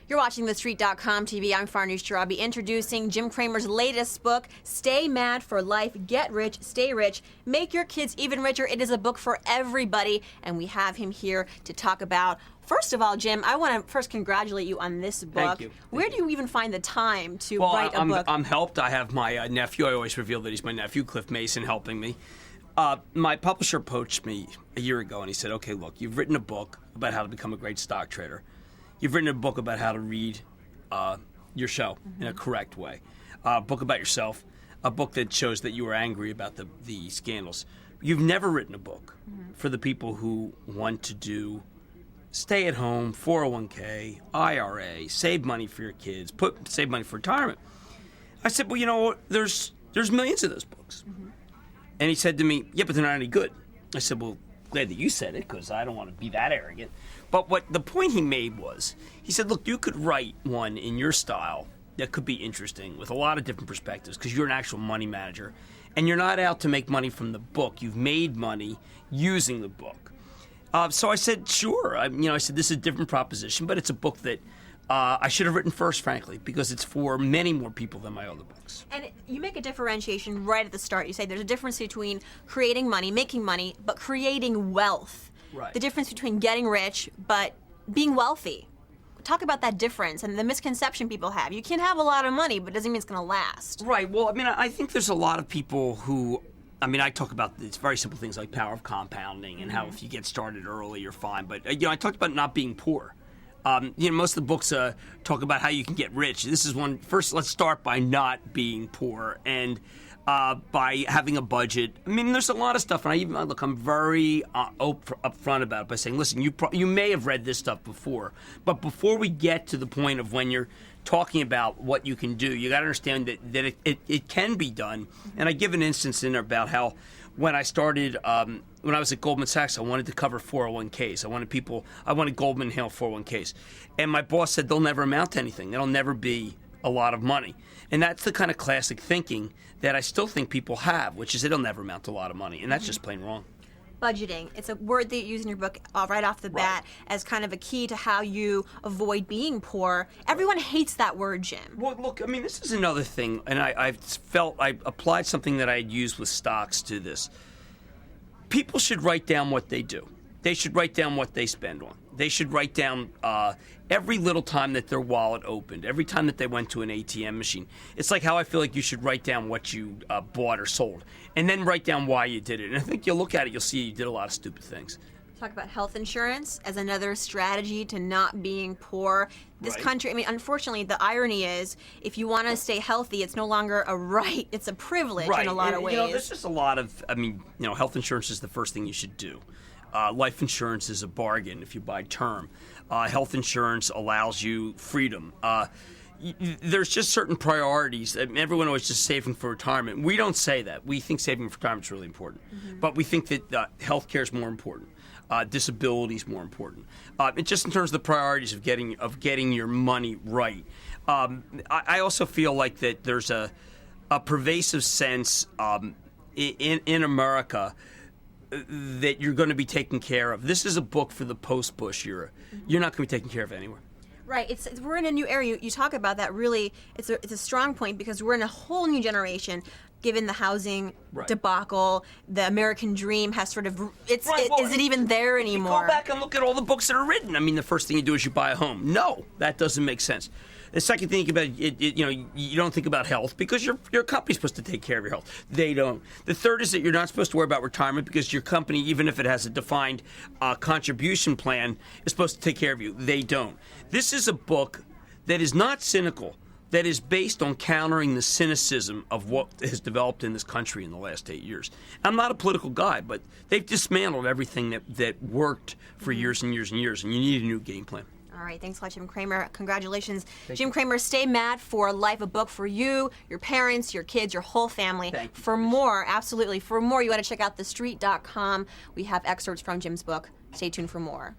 You're watching TheStreet.com TV. I'm Farnoosh Jarabi, introducing Jim Cramer's latest book, Stay Mad for Life, Get Rich, Stay Rich, Make Your Kids Even Richer. It is a book for everybody, and we have him here to talk about. First of all, Jim, I want to first congratulate you on this book. Thank you. Where do you even find the time to write a book? I'm helped. I have my nephew. I always reveal that he's my nephew, Cliff Mason, helping me. My publisher approached me a year ago, and he said, okay, look, you've written a book about how to become a great stock trader. You've written a book about how to read your show in a correct way. A book about yourself. A book that shows that you were angry about the scandals. You've never written a book for the people who want to do stay-at-home, 401k, IRA, save money for your kids, save money for retirement. I said, well, you know, there's millions of those books. And he said to me, yeah, but they're not any good. I said, well, glad that you said it, because I don't want to be that arrogant. But what the point he made was, he said, look, you could write one in your style that could be interesting with a lot of different perspectives, because you're an actual money manager, and you're not out to make money from the book. You've made money using the book. So I said, sure. I said, this is a different proposition, but it's a book that I should have written first, frankly, because it's for many more people than my other books. And you make a differentiation right at the start. You say there's a difference between creating money, making money, but creating wealth. Right. The difference between getting rich, but being wealthy. Talk about that difference and the misconception people have. You can have a lot of money, but it doesn't mean it's going to last. Right. Well, I think there's a lot of people who... I talk about it's very simple things like power of compounding and how if you get started early, you're fine. But, I talked about not being poor. Most of the books talk about how you can get rich. This is one. First, let's start by not being poor and by having a budget. There's a lot of stuff, and I'm very upfront about it by saying, listen, you may have read this stuff before, but before we get to the point of when you're talking about what you can do, you got to understand that it can be done. And I give an instance in there about how when I started, when I was at Goldman Sachs, I wanted to cover 401ks. I wanted Goldman Hill 401ks. And my boss said they'll never amount to anything. It'll never be a lot of money. And that's the kind of classic thinking that I still think people have, which is it'll never amount to a lot of money. And that's just plain wrong. Budgeting. It's a word that you use in your book right off the bat as kind of a key to how you avoid being poor. Everyone hates that word, Jim. Well, look, this is another thing, and I applied something that I had used with stocks to this. People should write down what they do. They should write down what they spend on. They should write down every little time that their wallet opened, every time that they went to an ATM machine. It's like how I feel like you should write down what you bought or sold, and then write down why you did it. And I think you'll look at it, you'll see you did a lot of stupid things. Talk about health insurance as another strategy to not being poor. This country, unfortunately, the irony is if you want to stay healthy, it's no longer a right, it's a privilege in a lot of ways. There's just a lot of, health insurance is the first thing you should do. Life insurance is a bargain if you buy term. Health insurance allows you freedom. There's just certain priorities. Everyone always just saving for retirement. We don't say that. We think saving for retirement is really important. But we think that health care is more important. Disability is more important. Just in terms of the priorities of getting your money right. I also feel like that there's a pervasive sense in America that you're going to be taken care of. This is a book for the post-Bush era. You're not going to be taken care of anywhere. Right. We're in a new era. You talk about that. Really, it's a strong point because we're in a whole new generation. Given the housing debacle, the American dream has sort of is it even there anymore? Go back and look at all the books that are written. The first thing you do is you buy a home. No, that doesn't make sense. The second thing you don't think about health because your company's supposed to take care of your health. They don't. The third is that you're not supposed to worry about retirement because your company, even if it has a defined contribution plan, is supposed to take care of you. They don't. This is a book that is not cynical, that is based on countering the cynicism of what has developed in this country in the last 8 years. I'm not a political guy, but they've dismantled everything that worked for years and years and years, and you need a new game plan. All right, thanks a lot, Jim Cramer. Congratulations. Jim Cramer, Stay Mad for Life, a book for you, your parents, your kids, your whole family. Thank you. For more, absolutely, for more, you want to check out TheStreet.com. We have excerpts from Jim's book. Stay tuned for more.